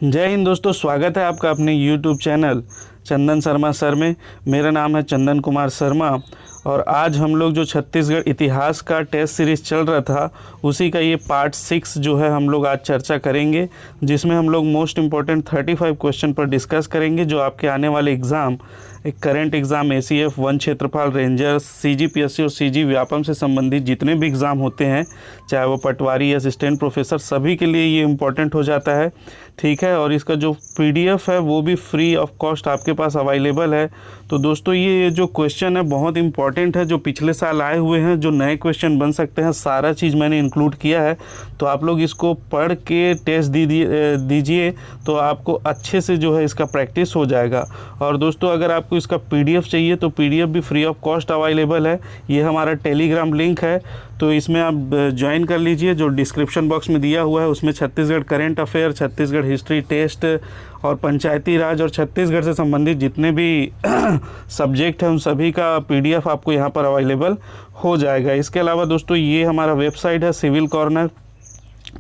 जय हिंद दोस्तों, स्वागत है आपका अपने YouTube चैनल चंदन शर्मा सर में। मेरा नाम है चंदन कुमार शर्मा और आज हम लोग जो छत्तीसगढ़ इतिहास का टेस्ट सीरीज़ चल रहा था उसी का ये पार्ट 6 जो है हम लोग आज चर्चा करेंगे, जिसमें हम लोग मोस्ट इम्पॉर्टेंट 35 क्वेश्चन पर डिस्कस करेंगे जो आपके आने वाले एग्ज़ाम, एक करंट एग्ज़ाम, ACF, वन क्षेत्रपाल, रेंजर, CGPSC और CG व्यापम से संबंधित जितने भी एग्ज़ाम होते हैं, चाहे वो पटवारी, असिस्टेंट प्रोफेसर, सभी के लिए ये इम्पॉर्टेंट हो जाता है। ठीक है, और इसका जो PDF है वो भी फ्री ऑफ कॉस्ट आपके पास अवेलेबल है। तो दोस्तों ये जो क्वेश्चन है बहुत इंपॉर्टेंट है, जो पिछले साल आए हुए हैं, जो नए क्वेश्चन बन सकते हैं, सारा चीज़ मैंने इंक्लूड किया है। तो आप लोग इसको पढ़ के टेस्ट दीजिए तो आपको अच्छे से जो है इसका प्रैक्टिस हो जाएगा। और दोस्तों अगर आपको इसका PDF चाहिए तो PDF भी फ्री ऑफ कॉस्ट अवेलेबल है। ये हमारा टेलीग्राम लिंक है, तो इसमें आप ज्वाइन कर लीजिए, जो डिस्क्रिप्शन बॉक्स में दिया हुआ है। उसमें Chhattisgarh current affair, Chhattisgarh history test और पंचायती राज और छत्तीसगढ़ से संबंधित जितने भी सब्जेक्ट हैं उन सभी का PDF आपको यहाँ पर अवेलेबल हो जाएगा। इसके अलावा दोस्तों ये हमारा वेबसाइट है सिविल कॉर्नर,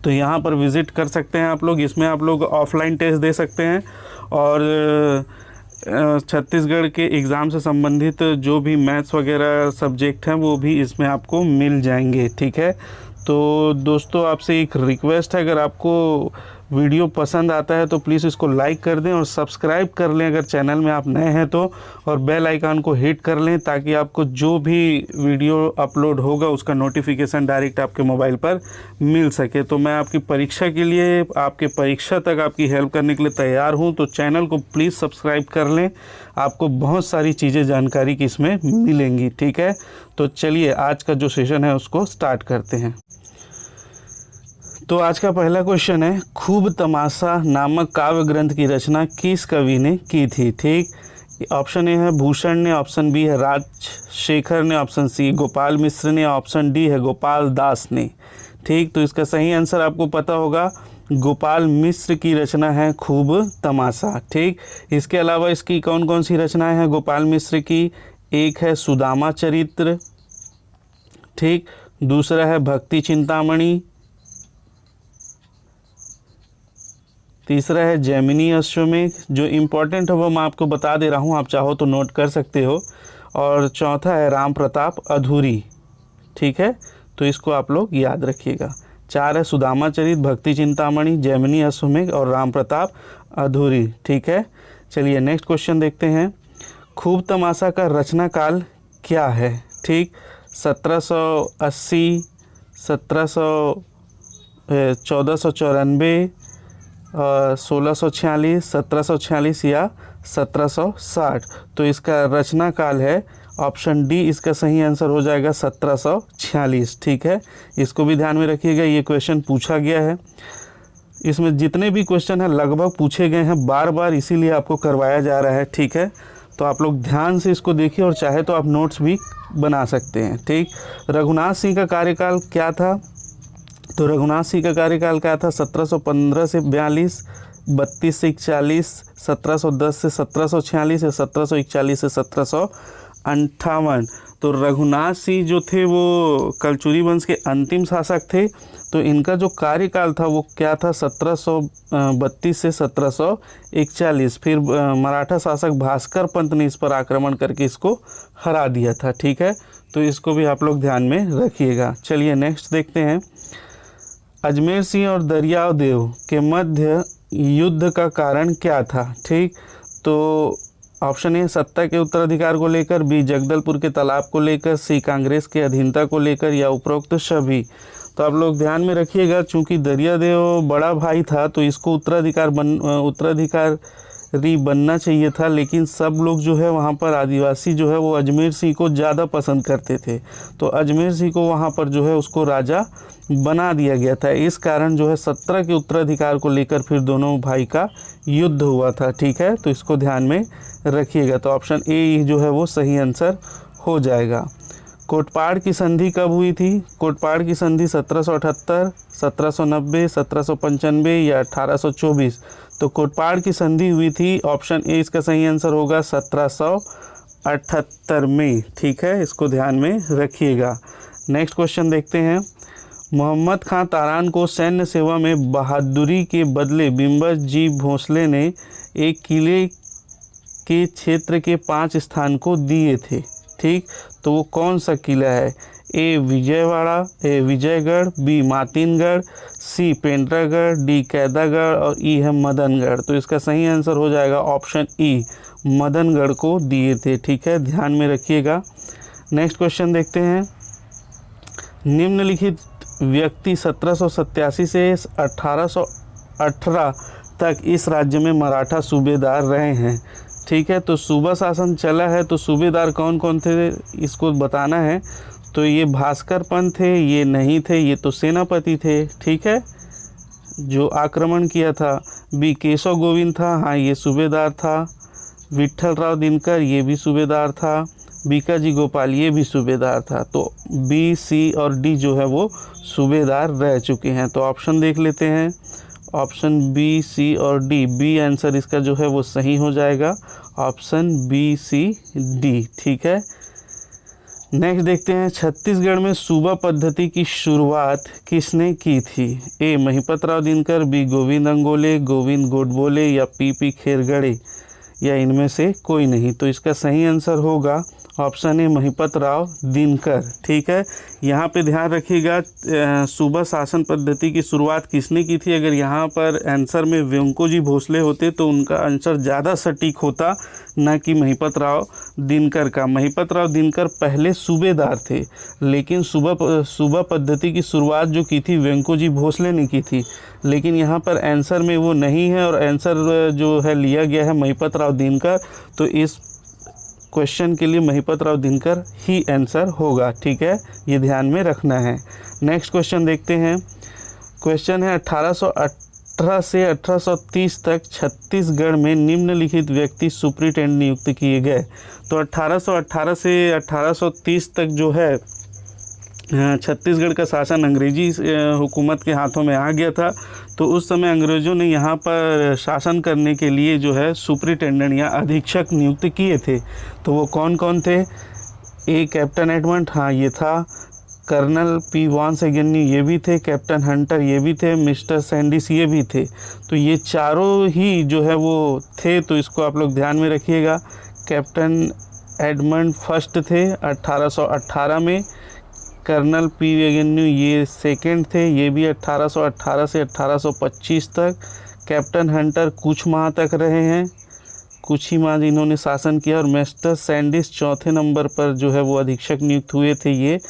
तो यहाँ पर विज़िट कर सकते हैं आप लोग। इसमें आप लोग ऑफलाइन टेस्ट दे सकते हैं और छत्तीसगढ़ के एग्ज़ाम से संबंधित जो भी मैथ्स वगैरह सब्जेक्ट हैं वो भी इसमें आपको मिल जाएंगे। ठीक है, तो दोस्तों आपसे एक रिक्वेस्ट है, अगर आपको वीडियो पसंद आता है तो प्लीज़ इसको लाइक कर दें और सब्सक्राइब कर लें अगर चैनल में आप नए हैं तो, और बेल आइकन को हिट कर लें ताकि आपको जो भी वीडियो अपलोड होगा उसका नोटिफिकेशन डायरेक्ट आपके मोबाइल पर मिल सके। तो मैं आपकी परीक्षा के लिए, आपके परीक्षा तक आपकी हेल्प करने के लिए तैयार हूँ, तो चैनल को प्लीज़ सब्सक्राइब कर लें, आपको बहुत सारी चीज़ें जानकारी की इसमें मिलेंगी। ठीक है, तो चलिए आज का जो सेशन है उसको स्टार्ट करते हैं। तो आज का पहला क्वेश्चन है, खूब तमाशा नामक काव्य ग्रंथ की रचना किस कवि ने की थी? ठीक, ऑप्शन ए है भूषण ने, ऑप्शन बी है राजशेखर ने, ऑप्शन सी गोपाल मिश्र ने, ऑप्शन डी है गोपाल दास ने। ठीक, तो इसका सही आंसर आपको पता होगा, गोपाल मिश्र की रचना है खूब तमाशा। ठीक, इसके अलावा इसकी कौन कौन सी रचनाएं हैं गोपाल मिश्र की? एक है सुदामा चरित्र, ठीक, दूसरा है भक्ति चिंतामणि, तीसरा है जैमिनी अश्वमेघ, जो इम्पोर्टेंट है वो मैं आपको बता दे रहा हूँ, आप चाहो तो नोट कर सकते हो, और चौथा है राम प्रताप अधूरी। ठीक है, तो इसको आप लोग याद रखिएगा। 4 है सुदामा चरित, भक्ति चिंतामणि, जैमिनी अश्वमेघ और राम प्रताप अधूरी। ठीक है, चलिए नेक्स्ट क्वेश्चन देखते हैं। खूब तमाशा का रचना काल क्या है? ठीक, 1780, 1494, 1646, 1746 या 1760। तो इसका रचना काल है ऑप्शन डी, इसका सही आंसर हो जाएगा 1746। ठीक है, इसको भी ध्यान में रखिएगा, ये क्वेश्चन पूछा गया है। इसमें जितने भी क्वेश्चन हैं लगभग पूछे गए हैं बार बार, इसीलिए आपको करवाया जा रहा है। ठीक है, तो आप लोग ध्यान से इसको देखिए और चाहे तो आप नोट्स भी बना सकते हैं। ठीक, रघुनाथ सिंह का कार्यकाल क्या था? तो रघुनाथ सिंह का कार्यकाल क्या था? 1715 से 42, 32 से 41, 1710 से 1746 या 1741 से 1758। तो रघुनाथ सिंह जो थे वो कलचुरी वंश के अंतिम शासक थे, तो इनका जो कार्यकाल था वो क्या था? 1732 से 1741। फिर मराठा शासक भास्कर पंत ने इस पर आक्रमण करके इसको हरा दिया था। ठीक है, तो इसको भी आप लोग ध्यान में रखिएगा। चलिए नेक्स्ट देखते हैं। अजमेर सिंह और दरियाव देव के मध्य युद्ध का कारण क्या था? ठीक, तो ऑप्शन ए सत्ता के उत्तराधिकार को लेकर, बी जगदलपुर के तालाब को लेकर, सी कांग्रेस के अधीनता को लेकर या उपरोक्त सभी। तो आप लोग ध्यान में रखिएगा, चूंकि दरियादेव बड़ा भाई था तो इसको उत्तराधिकारी बनना चाहिए था, लेकिन सब लोग जो है वहाँ पर आदिवासी जो है वो अजमेर सिंह को ज़्यादा पसंद करते थे, तो अजमेर सिंह को वहाँ पर जो है उसको राजा बना दिया गया था। इस कारण जो है 17 के उत्तराधिकार को लेकर फिर दोनों भाई का युद्ध हुआ था। ठीक है, तो इसको ध्यान में रखिएगा। तो ऑप्शन ए जो है वो सही आंसर हो जाएगा। कोटपाड़ की संधि कब हुई थी? कोटपाड़ की संधि 1778, 1790, 1795 या 1824। तो कोटपाड़ की संधि हुई थी, ऑप्शन ए इसका सही आंसर होगा 1778 में। ठीक है, इसको ध्यान में रखिएगा। नेक्स्ट क्वेश्चन देखते हैं। मोहम्मद खां तारान को सैन्य सेवा में बहादुरी के बदले बिम्बस जी भोंसले ने एक किले के क्षेत्र के 5 स्थान को दिए थे। ठीक, तो वो कौन सा किला है? ए विजयवाड़ा, ए विजयगढ़, बी मातिनगढ़, सी पेंड्रागढ़, डी कैदागढ़ और ई है मदनगढ़। तो इसका सही आंसर हो जाएगा ऑप्शन ई, मदनगढ़ को दिए थे। ठीक है, ध्यान में रखिएगा। नेक्स्ट क्वेश्चन देखते हैं। निम्नलिखित व्यक्ति 1787 से 1818 तक इस राज्य में मराठा सूबेदार रहे हैं। ठीक है, तो सूबा शासन चला है, तो सूबेदार कौन कौन थे इसको बताना है। तो ये भास्कर पंत थे, ये नहीं थे, ये तो सेनापति थे। ठीक है, जो आक्रमण किया था। बी केशव गोविंद था, हाँ ये सूबेदार था। विट्ठल राव दिनकर, ये भी सूबेदार था। बीकाजी गोपाल, ये भी सूबेदार था। तो बी, सी और डी जो है वो सूबेदार रह चुके हैं। तो ऑप्शन देख लेते हैं। ऑप्शन बी, सी और डी, बी आंसर इसका जो है वो सही हो जाएगा। ऑप्शन बी, सी, डी। ठीक है, नेक्स्ट देखते हैं। छत्तीसगढ़ में सूबा पद्धति की शुरुआत किसने की थी? ए महिपत राव दिनकर, बी गोविंद अंगोले, गोविंद गोडबोले या पी खेरगढ़े या इनमें से कोई नहीं। तो इसका सही आंसर होगा ऑप्शन ए महिपत राव दिनकर। ठीक है, यहाँ पे ध्यान रखिएगा सूबा शासन पद्धति की शुरुआत किसने की थी। अगर यहाँ पर आंसर में वेंको भोसले होते तो उनका आंसर ज़्यादा सटीक होता, न कि महिपत राव दिनकर का। महिपत राव दिनकर पहले सूबेदार थे, लेकिन सूबा पद्धति की शुरुआत जो की थी वेंको भोसले ने की थी। लेकिन यहाँ पर आंसर में वो नहीं है और आंसर जो है लिया गया है महिपत राव दिनकर। तो इस क्वेश्चन के लिए महिपत राव दिनकर ही आंसर होगा। ठीक है, ये ध्यान में रखना है। नेक्स्ट क्वेश्चन देखते हैं। क्वेश्चन है 1818 से 1830 तक छत्तीसगढ़ में निम्नलिखित व्यक्ति सुप्रिटेंडेंट नियुक्त किए गए। तो 1818 से 1830 तक जो है छत्तीसगढ़ का शासन अंग्रेजी हुकूमत के हाथों में आ गया था। तो उस समय अंग्रेज़ों ने यहाँ पर शासन करने के लिए जो है सुप्रिटेंडेंट या अधीक्षक नियुक्त किए थे। तो वो कौन कौन थे? ए कैप्टन एडमंड, हाँ ये था। कर्नल पी वॉन सेगन्यू, ये भी थे। कैप्टन हंटर, ये भी थे। मिस्टर सैंडिस, ये भी थे। तो ये चारों ही जो है वो थे। तो इसको आप लोग ध्यान में रखिएगा। कैप्टन एडमंड फर्स्ट थे 1818 में। कर्नल पी वेगन्यू ये सेकंड थे, ये भी 1818 से 1825 तक। कैप्टन हंटर कुछ माह तक रहे हैं, कुछ ही माह इन्होंने शासन किया। और मिस्टर सैंडिस चौथे नंबर पर जो है वो अधीक्षक नियुक्त हुए थे। ये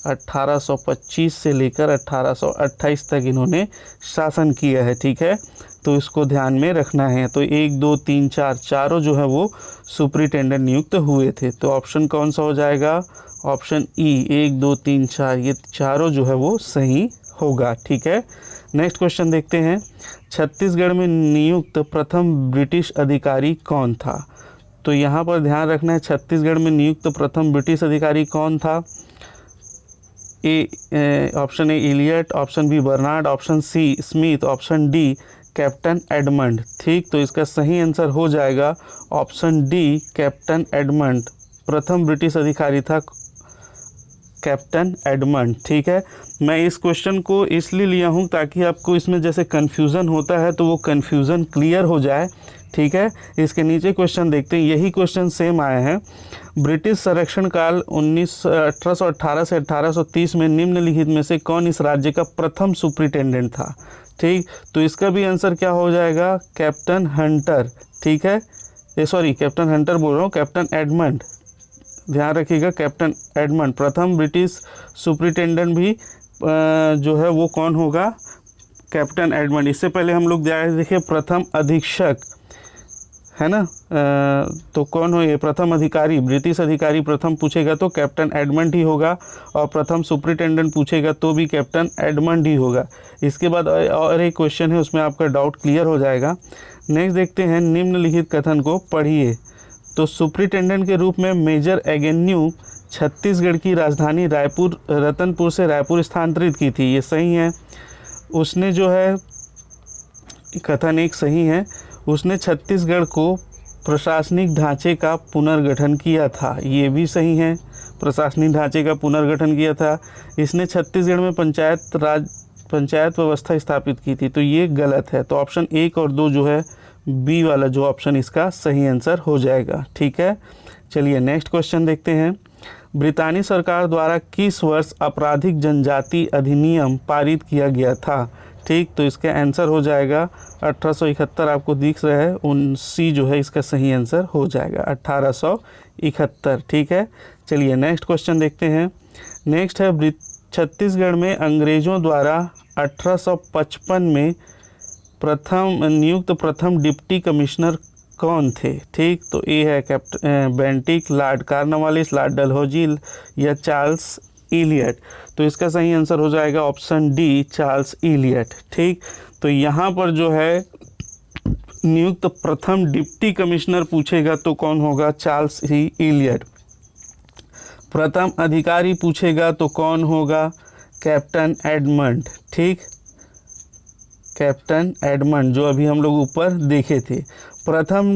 1825 से लेकर 1828 तक इन्होंने शासन किया है। ठीक है, तो इसको ध्यान में रखना है। तो 1, 2, 3, 4 चारों जो है वो सुप्रिटेंडेंट नियुक्त हुए थे। तो ऑप्शन कौन सा हो जाएगा? ऑप्शन ई, 1, 2, 3, 4, ये चारों जो है वो सही होगा। ठीक है, नेक्स्ट क्वेश्चन देखते हैं। छत्तीसगढ़ में नियुक्त प्रथम ब्रिटिश अधिकारी कौन था? तो यहाँ पर ध्यान रखना है, छत्तीसगढ़ में नियुक्त प्रथम ब्रिटिश अधिकारी कौन था? Option A Elliot, option B Bernard, option C Smith, option D captain Edmund. ठीक, तो इसका सही आंसर हो जाएगा ऑप्शन डी कैप्टन एडमंड। प्रथम ब्रिटिश अधिकारी था कैप्टन एडमंड। ठीक है, मैं इस क्वेश्चन को इसलिए लिया हूँ ताकि आपको इसमें जैसे कन्फ्यूज़न होता है तो वो कन्फ्यूज़न क्लियर हो जाए। ठीक है, इसके नीचे क्वेश्चन देखते हैं। यही क्वेश्चन सेम आए हैं। ब्रिटिश संरक्षण काल 1818 से 1830 में निम्नलिखित में से कौन इस राज्य का प्रथम सुप्रिटेंडेंट था? ठीक, तो इसका भी आंसर क्या हो जाएगा? Captain Hunter. ठीक है, सॉरी कैप्टन हंटर बोल रहा हूँ, कैप्टन एडमंड। ध्यान रखिएगा, कैप्टन एडमंड प्रथम ब्रिटिश सुप्रिटेंडेंट भी जो है वो कौन होगा? Captain Edmund. इससे पहले हम लोग देखिए प्रथम अधीक्षक है ना, तो कौन हो ये? प्रथम अधिकारी, ब्रिटिश अधिकारी प्रथम पूछेगा तो कैप्टन एडमंड ही होगा, और प्रथम सुप्रिटेंडेंट पूछेगा तो भी कैप्टन एडमंड ही होगा। इसके बाद और एक क्वेश्चन है, उसमें आपका डाउट क्लियर हो जाएगा। नेक्स्ट देखते हैं, निम्नलिखित कथन को पढ़िए। तो सुप्रिटेंडेंट के रूप में मेजर एगेन्यू छत्तीसगढ़ की राजधानी रतनपुर से रायपुर स्थानांतरित की थी, ये सही है। उसने जो है कथन एक सही है, उसने छत्तीसगढ़ को प्रशासनिक ढांचे का पुनर्गठन किया था, ये भी सही है। प्रशासनिक ढांचे का पुनर्गठन किया था। इसने छत्तीसगढ़ में पंचायत व्यवस्था स्थापित की थी। तो ये गलत है। तो ऑप्शन 1 और 2 जो है बी वाला जो ऑप्शन इसका सही आंसर हो जाएगा। ठीक है, चलिए नेक्स्ट क्वेश्चन देखते हैं। ब्रितानी सरकार द्वारा किस वर्ष आपराधिक जनजाति अधिनियम पारित किया गया था? ठीक, तो इसका आंसर हो जाएगा 1871 आपको दिख रहा है, सी जो है इसका सही आंसर हो जाएगा 1871। ठीक है, चलिए नेक्स्ट क्वेश्चन देखते हैं। नेक्स्ट है छत्तीसगढ़ में अंग्रेजों द्वारा 1855 में नियुक्त प्रथम डिप्टी कमिश्नर कौन थे? ठीक, तो ए है captain Bentinck, Lord Cornwallis, Lord Dalhousie या चार्ल्स इलियट। तो इसका सही आंसर हो जाएगा ऑप्शन डी, चार्ल्स इलियट। ठीक, तो यहाँ पर जो है नियुक्त प्रथम डिप्टी कमिश्नर पूछेगा तो कौन होगा? चार्ल्स ही इलियट। प्रथम अधिकारी पूछेगा तो कौन होगा? Captain Edmund. ठीक, कैप्टन एडमंड जो अभी हम लोग ऊपर देखे थे। प्रथम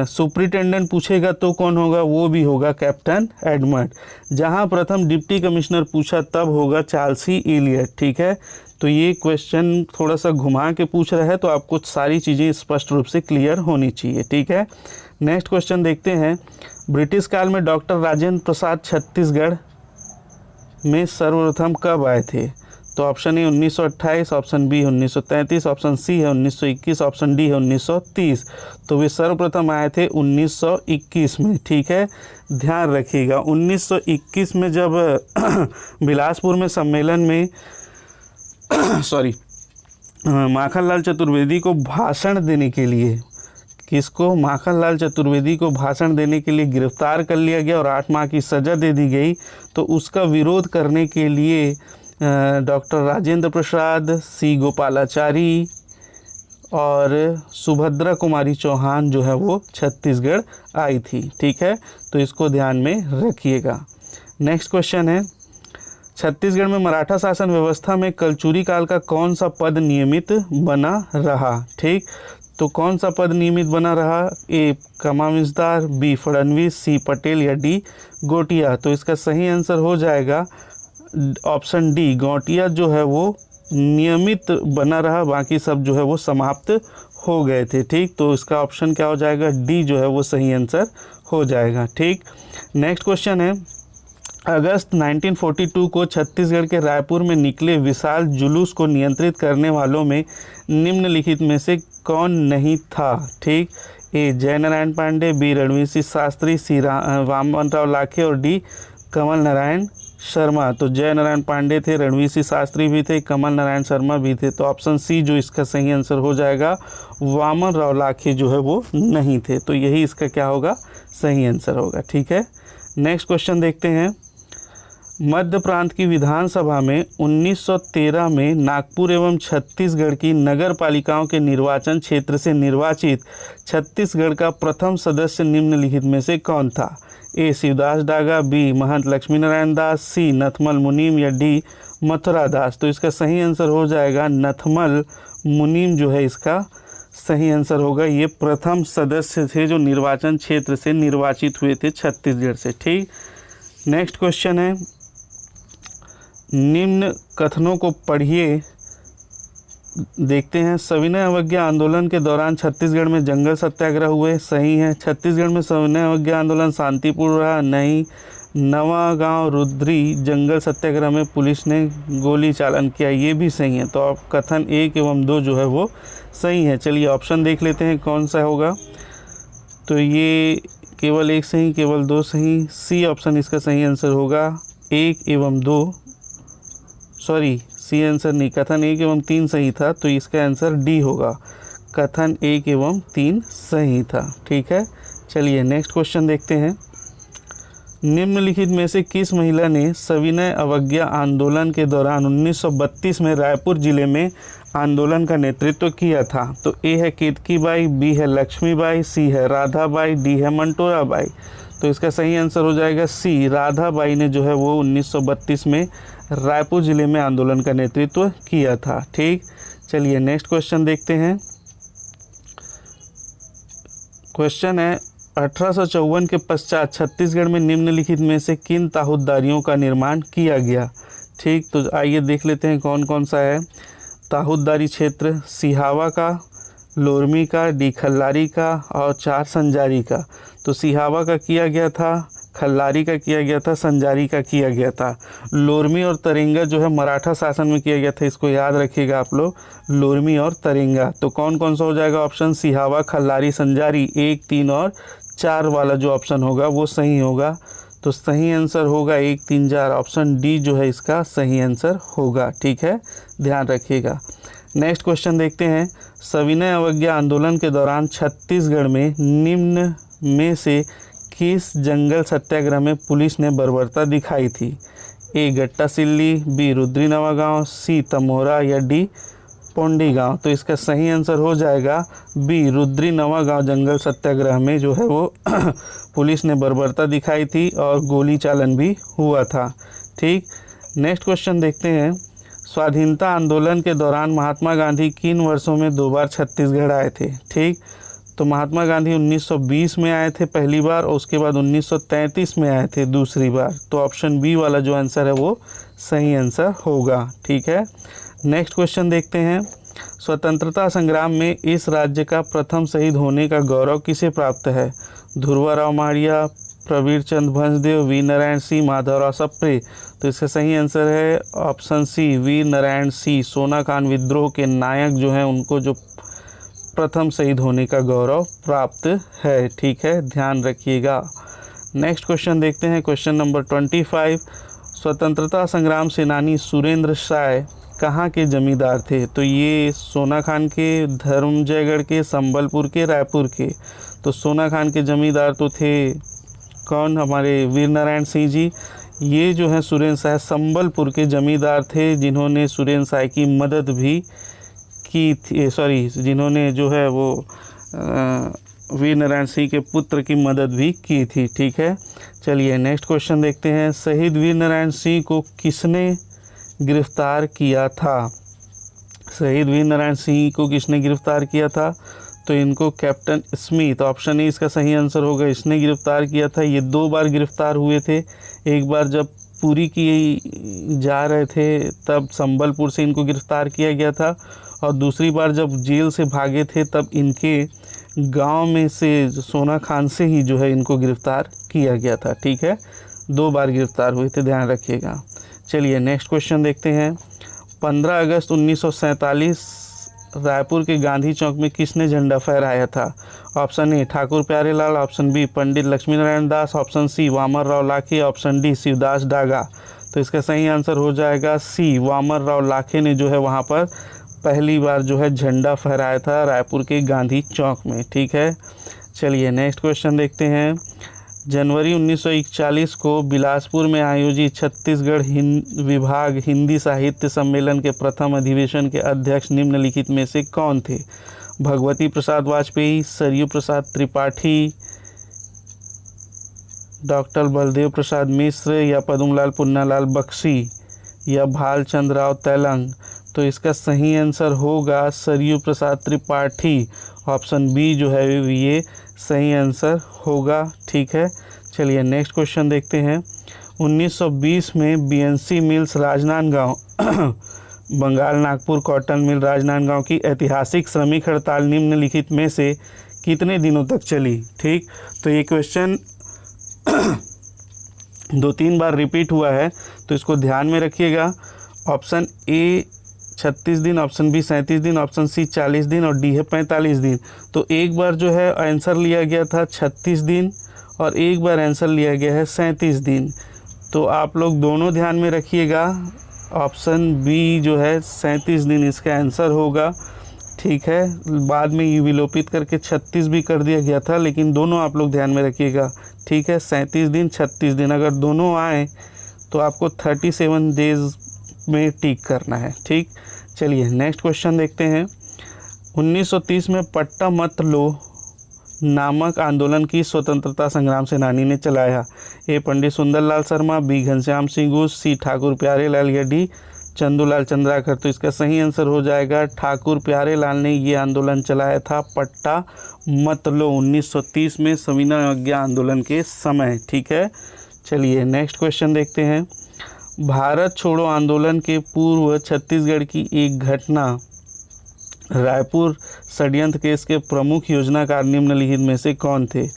सुपरिटेंडेंट पूछेगा तो कौन होगा? वो भी होगा कैप्टन एडमंड। जहां प्रथम डिप्टी कमिश्नर पूछा तब होगा चार्ल्स ही इलियट। ठीक है, तो ये क्वेश्चन थोड़ा सा घुमा के पूछ रहा है, तो आपको सारी चीज़ें स्पष्ट रूप से क्लियर होनी चाहिए। ठीक है, नेक्स्ट क्वेश्चन देखते हैं। ब्रिटिश काल में डॉक्टर राजेंद्र प्रसाद छत्तीसगढ़ में सर्वप्रथम कब आए थे? तो option A 1928, option B 1933, option C है 1921, ऑप्शन डी है 1930। तो वे सर्वप्रथम आए थे 1921 में। ठीक है, ध्यान रखिएगा 1921 में जब बिलासपुर में सम्मेलन में माखनलाल चतुर्वेदी को भाषण देने के लिए, किसको? माखनलाल चतुर्वेदी को भाषण देने के लिए गिरफ्तार कर लिया गया और 8 माह की सज़ा दे दी गई। तो उसका विरोध करने के लिए डॉक्टर राजेंद्र प्रसाद, सी गोपालाचारी और सुभद्रा कुमारी चौहान जो है वो छत्तीसगढ़ आई थी। ठीक है, तो इसको ध्यान में रखिएगा। नेक्स्ट क्वेश्चन है, छत्तीसगढ़ में मराठा शासन व्यवस्था में कलचुरी काल का कौन सा पद नियमित बना रहा? ठीक, तो कौन सा पद नियमित बना रहा? ए कमाविजदार, बी फडणवीस, सी पटेल या डी गोटिया। तो इसका सही आंसर हो जाएगा ऑप्शन डी, गौटिया जो है वो नियमित बना रहा, बाकी सब जो है वो समाप्त हो गए थे। ठीक, तो इसका ऑप्शन क्या हो जाएगा? डी जो है वो सही आंसर हो जाएगा। ठीक, नेक्स्ट क्वेश्चन है, अगस्त 1942 को छत्तीसगढ़ के रायपुर में निकले विशाल जुलूस को नियंत्रित करने वालों में निम्नलिखित में से कौन नहीं था? ठीक, ए जयनारायण पांडे, बी रणवीर सिंह शास्त्री, सी वामनराव लाखे और डी कमल नारायण शर्मा। तो जयनारायण पांडे थे, रणवीर सिंह शास्त्री भी थे, कमल नारायण शर्मा भी थे। तो ऑप्शन सी जो इसका सही आंसर हो जाएगा, वामनराव लाखे जो है वो नहीं थे। तो यही इसका क्या होगा? सही आंसर होगा। ठीक है, नेक्स्ट क्वेश्चन देखते हैं। मध्य प्रांत की विधानसभा में 1913 में नागपुर एवं छत्तीसगढ़ की नगर पालिकाओं के निर्वाचन क्षेत्र से निर्वाचित छत्तीसगढ़ का प्रथम सदस्य निम्नलिखित में से कौन था? ए शिवदास डागा, बी महंत लक्ष्मी नारायण दास, सी नथमल मुनीम या डी मथुरा दास। तो इसका सही आंसर हो जाएगा नथमल मुनीम जो है इसका सही आंसर होगा। ये प्रथम सदस्य थे जो निर्वाचन क्षेत्र से निर्वाचित हुए थे छत्तीसगढ़ से। ठीक, नेक्स्ट क्वेश्चन है, निम्न कथनों को पढ़िए। देखते हैं, सविनय अवज्ञा आंदोलन के दौरान छत्तीसगढ़ में जंगल सत्याग्रह हुए, सही है। छत्तीसगढ़ में सविनय अवज्ञा आंदोलन शांतिपूर्ण रहा, नहीं। नवागांव रुद्री जंगल सत्याग्रह में पुलिस ने गोली चालन किया, ये भी सही है। तो अब कथन 1 एवं 2 जो है वो सही है। चलिए ऑप्शन देख लेते हैं कौन सा होगा। तो ये केवल 1 सही, केवल 2 सही, सी ऑप्शन इसका सही आंसर होगा। 1 एवं 2 सी आंसर नहीं, कथन 1 एवं 3 सही था, तो इसका आंसर डी होगा, कथन 1 एवं 3 सही था। ठीक है, चलिए नेक्स्ट क्वेश्चन देखते हैं। निम्नलिखित में से किस महिला ने सविनय अवज्ञा आंदोलन के दौरान 1932 में रायपुर जिले में आंदोलन का नेतृत्व किया था? तो ए है केतकी बाई, बी है लक्ष्मीबाई, सी है राधाबाई, डी है मंटोरा बाई। तो इसका सही आंसर हो जाएगा सी, राधाबाई ने जो है वो 1932 में रायपुर जिले में आंदोलन का नेतृत्व किया था। ठीक, चलिए नेक्स्ट क्वेश्चन देखते हैं। क्वेश्चन है, 1854 के पश्चात छत्तीसगढ़ में निम्नलिखित में से किन ताहूदारियों का निर्माण किया गया। ठीक, तो आइए देख लेते हैं कौन कौन सा है। ताहूदारी क्षेत्र सिहावा का, लोरमी का, डी खल्लारी का और 4 संजारी का। तो सिहावा का किया गया था, खल्लारी का किया गया था, संजारी का किया गया था। लोरमी और तरेंगा जो है मराठा शासन में किया गया था, इसको याद रखिएगा आप लोग, लोरमी और तरेंगा। तो कौन कौन सा हो जाएगा ऑप्शन, सिहावा, खल्लारी, संजारी, 1, 3 और 4 वाला जो ऑप्शन होगा वो सही होगा। तो सही आंसर होगा 1, 3, 4, ऑप्शन डी जो है इसका सही आंसर होगा। ठीक है, ध्यान रखिएगा। नेक्स्ट क्वेश्चन देखते हैं। सविनय अवज्ञा आंदोलन के दौरान छत्तीसगढ़ में निम्न में से किस जंगल सत्याग्रह में पुलिस ने बर्बरता दिखाई थी। ए गट्टा सिल्ली, बी रुद्री नवा गाँव, सी तमोरा या डी पोंडी गांव। तो इसका सही आंसर हो जाएगा बी रुद्री नवा गांव जंगल सत्याग्रह में जो है वो पुलिस ने बर्बरता दिखाई थी और गोली चालन भी हुआ था। ठीक, नेक्स्ट क्वेश्चन देखते हैं। स्वाधीनता आंदोलन के दौरान महात्मा गांधी किन वर्षों में 2 बार छत्तीसगढ़ आए थे। ठीक, तो महात्मा गांधी 1920 में आए थे पहली बार और उसके बाद 1933 में आए थे दूसरी बार। तो ऑप्शन बी वाला जो आंसर है वो सही आंसर होगा। ठीक है, नेक्स्ट क्वेश्चन देखते हैं। स्वतंत्रता संग्राम में इस राज्य का प्रथम शहीद होने का गौरव किसे प्राप्त है। ध्रुवराव माड़िया, प्रवीर चंद भंजदेव, वीर नारायण सिंह, माधवराव सप्रे। तो इसका सही आंसर है ऑप्शन सी, वीर नारायण सिंह। सोनाखान विद्रोह के नायक जो हैं उनको जो प्रथम शहीद होने का गौरव प्राप्त है। ठीक है, ध्यान रखिएगा। नेक्स्ट क्वेश्चन देखते हैं, क्वेश्चन नंबर 25। स्वतंत्रता संग्राम सेनानी सुरेंद्र साय कहाँ के जमींदार थे। तो ये सोनाखान के, धर्मजयगढ़ के, संबलपुर के, रायपुर के। तो सोनाखान के जमींदार तो थे कौन, हमारे वीर नारायण सिंह जी। ये जो है सुरेंद्र साय संबलपुर के जमींदार थे जिन्होंने सुरेंद्र साय की मदद भी की थी, जिन्होंने जो है वो वीर नारायण सिंह के पुत्र की मदद भी की थी। ठीक है, चलिए नेक्स्ट क्वेश्चन देखते हैं। शहीद वीर नारायण सिंह को किसने गिरफ्तार किया था। शहीद वीर नारायण सिंह को किसने गिरफ्तार किया था। तो इनको कैप्टन स्मिथ, ऑप्शन ए इसका सही आंसर होगा, इसने गिरफ्तार किया था। ये 2 बार गिरफ्तार हुए थे। एक बार जब पुरी की जा रहे थे तब संबलपुर से इनको गिरफ्तार किया गया था और दूसरी बार जब जेल से भागे थे तब इनके गांव में से सोनाखान से ही जो है इनको गिरफ्तार किया गया था। ठीक है, 2 बार गिरफ्तार हुए थे, ध्यान रखिएगा। चलिए नेक्स्ट क्वेश्चन देखते हैं। 15 अगस्त 1947 रायपुर के गांधी चौक में किसने झंडा फहराया था। Option A Thakur Pyarelal, option B Pandit Laxmi Narayan Das, option C Vaman Rao Lakhe, option D Shivdas Daga. तो इसका सही आंसर हो जाएगा सी, वामन राव लाखे ने जो है वहाँ पर पहली बार जो है झंडा फहराया था रायपुर के गांधी चौक में। ठीक है, चलिए नेक्स्ट क्वेश्चन देखते हैं। जनवरी 1941 को बिलासपुर में आयोजित छत्तीसगढ़ विभाग हिंदी साहित्य सम्मेलन के प्रथम अधिवेशन के अध्यक्ष निम्नलिखित में से कौन थे। भगवती प्रसाद वाजपेयी, सरयू प्रसाद त्रिपाठी, डॉक्टर बलदेव प्रसाद मिश्र या पद्मलाल पुन्नालाल बख्शी या भालचंद्र राव तैलंग। तो इसका सही आंसर होगा सरयू प्रसाद त्रिपाठी, ऑप्शन बी जो है ये सही आंसर होगा। ठीक है, चलिए नेक्स्ट क्वेश्चन देखते हैं। 1920 में BNC mills Rajnandgaon Bengal Nagpur cotton mill Rajnandgaon की ऐतिहासिक श्रमिक हड़ताल निम्नलिखित में से कितने दिनों तक चली। ठीक, तो ये क्वेश्चन 2-3 बार रिपीट हुआ है तो इसको ध्यान में रखिएगा। ऑप्शन ए 36 दिन, ऑप्शन बी 37 दिन, ऑप्शन सी 40 दिन और डी है 45 दिन। तो एक बार जो है आंसर लिया गया था 36 दिन और एक बार आंसर लिया गया है 37 दिन। तो आप लोग दोनों ध्यान में रखिएगा, ऑप्शन बी जो है 37 दिन इसका आंसर होगा। ठीक है, बाद में यू विलोपित करके 36 भी कर दिया गया था, लेकिन दोनों आप लोग ध्यान में रखिएगा। ठीक है, 37 दिन 36 दिन, अगर दोनों आए तो आपको 37 डेज में टिक करना है। ठीक, चलिए नेक्स्ट क्वेश्चन देखते हैं। 1930 में पट्टा मत लो नामक आंदोलन की स्वतंत्रता संग्राम सेनानी ने चलाया। ए पंडित सुंदरलाल शर्मा, बी घनश्याम सिंह घोष, सी ठाकुर प्यारेलाल या डी चंदूलाल चंद्राकर। तो इसका सही आंसर हो जाएगा ठाकुर प्यारे लाल ने ये आंदोलन चलाया था, पट्टा मत लो, 1930 में सविनय अवज्ञा आंदोलन के समय। ठीक है, चलिए नेक्स्ट क्वेश्चन देखते हैं। भारत छोड़ो आंदोलन के पूर्व छत्तीसगढ़ की एक घटना, रायपुर षड्यंत्र केस के प्रमुख योजनाकार निम्नलिखित में से कौन थे?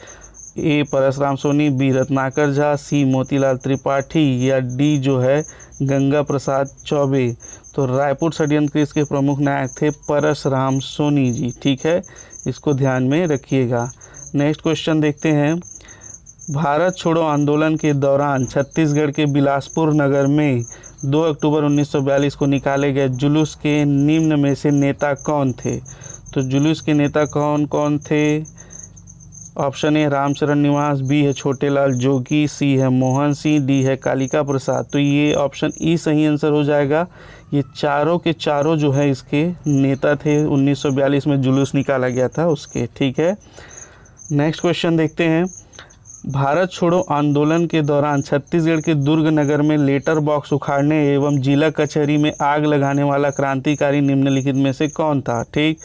ए परसराम सोनी, बी रत्नाकर झा, सी मोतीलाल त्रिपाठी या डी जो है गंगा प्रसाद चौबे। तो रायपुर षड्यंत्र केस के प्रमुख नायक थे परसराम सोनी जी। ठीक है, इसको ध्यान में रखिएगा। नेक्स्ट क्वेश्चन देखते हैं। भारत छोड़ो आंदोलन के दौरान छत्तीसगढ़ के बिलासपुर नगर में 2 अक्टूबर 1942 को निकाले गए जुलूस के निम्न में से नेता कौन थे? तो जुलूस के नेता कौन कौन थे? ऑप्शन ए रामचरण निवास, बी है छोटेलाल जोगी, सी है मोहन सिंह, डी है कालिका प्रसाद। तो ये ऑप्शन ई सही आंसर हो जाएगा। ये चारों के चारों जो है इसके नेता थे, 1942 में जुलूस निकाला गया था उसके। ठीक है, नेक्स्ट क्वेश्चन देखते हैं। भारत छोड़ो आंदोलन के दौरान छत्तीसगढ़ के दुर्ग नगर में लेटर बॉक्स उखाड़ने एवं जिला कचहरी में आग लगाने वाला क्रांतिकारी निम्नलिखित में से कौन था? ठीक,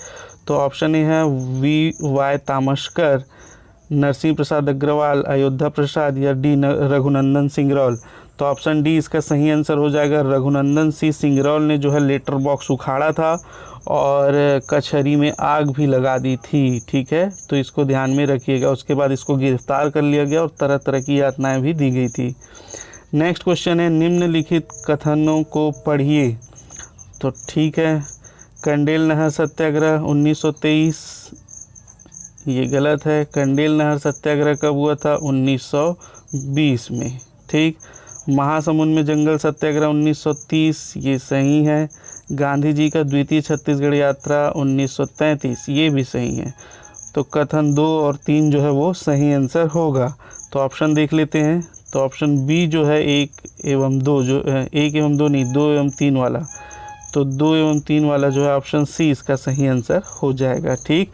तो ऑप्शन ए है वी.वाई. तामस्कर, नरसिंह प्रसाद अग्रवाल, अयोध्या प्रसाद या डी रघुनंदन सिंगरौल। तो ऑप्शन डी इसका सही आंसर हो जाएगा। रघुनंदन सिंह सिंगरौल ने जो है लेटर बॉक्स उखाड़ा था और कचहरी में आग भी लगा दी थी। ठीक है, तो इसको ध्यान में रखिएगा। उसके बाद इसको गिरफ्तार कर लिया गया और तरह तरह की यातनाएं भी दी गई थी। नेक्स्ट क्वेश्चन है, निम्नलिखित कथनों को पढ़िए। तो ठीक है, कंडेल नहर सत्याग्रह 1923, ये गलत है। कंडेल नहर सत्याग्रह कब हुआ था? 1920 में। ठीक, महासमुंद में जंगल सत्याग्रह 1930, ये सही है। गांधी जी का द्वितीय छत्तीसगढ़ यात्रा 1933, ये भी सही है। तो कथन 2 और 3 जो है वो सही आंसर होगा। तो ऑप्शन देख लेते हैं। तो ऑप्शन बी जो है 1 एवं 2 जो 1 एवं 2 नहीं, 2 एवं 3 वाला, तो 2 एवं 3 वाला जो है ऑप्शन सी इसका सही आंसर हो जाएगा। ठीक,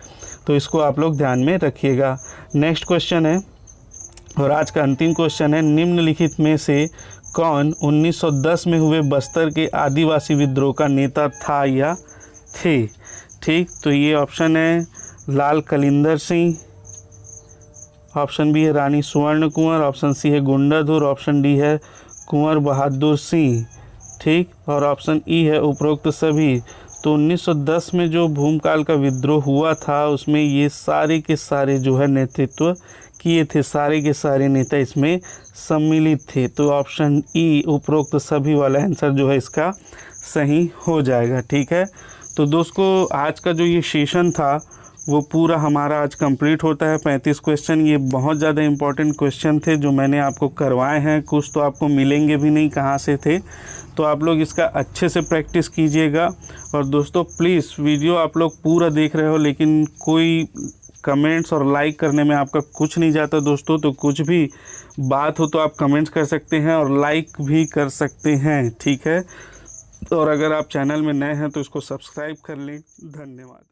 तो इसको आप लोग ध्यान में रखिएगा। नेक्स्ट क्वेश्चन है और आज का अंतिम क्वेश्चन है, निम्नलिखित में से कौन 1910 में हुए बस्तर के आदिवासी विद्रोह का नेता था या थे? ठीक, तो ये ऑप्शन है लाल कलिंदर सिंह, ऑप्शन बी है रानी सुवर्ण कुंवर, ऑप्शन सी है गुंडाधुर, ऑप्शन डी है कुंवर बहादुर सिंह। ठीक, और ऑप्शन ई है उपरोक्त सभी। तो 1910 में जो भूमकाल का विद्रोह हुआ था उसमें ये सारे के सारे जो है नेतृत्व किए थे, सारे के सारे नेता इसमें सम्मिलित थे। तो ऑप्शन ई उपरोक्त सभी वाला आंसर जो है इसका सही हो जाएगा। ठीक है, तो दोस्तों आज का जो ये सेशन था वो पूरा हमारा आज कंप्लीट होता है। 35 क्वेश्चन, ये बहुत ज़्यादा इंपॉर्टेंट क्वेश्चन थे जो मैंने आपको करवाए हैं। कुछ तो आपको मिलेंगे भी नहीं कहाँ से थे, तो आप लोग इसका अच्छे से प्रैक्टिस कीजिएगा। और दोस्तों प्लीज़ वीडियो आप लोग पूरा देख रहे हो लेकिन कोई कमेंट्स और लाइक करने में आपका कुछ नहीं जाता दोस्तों। तो कुछ भी बात हो तो आप कमेंट्स कर सकते हैं और लाइक भी कर सकते हैं। ठीक है, और अगर आप चैनल में नए हैं तो इसको सब्सक्राइब कर लें। धन्यवाद।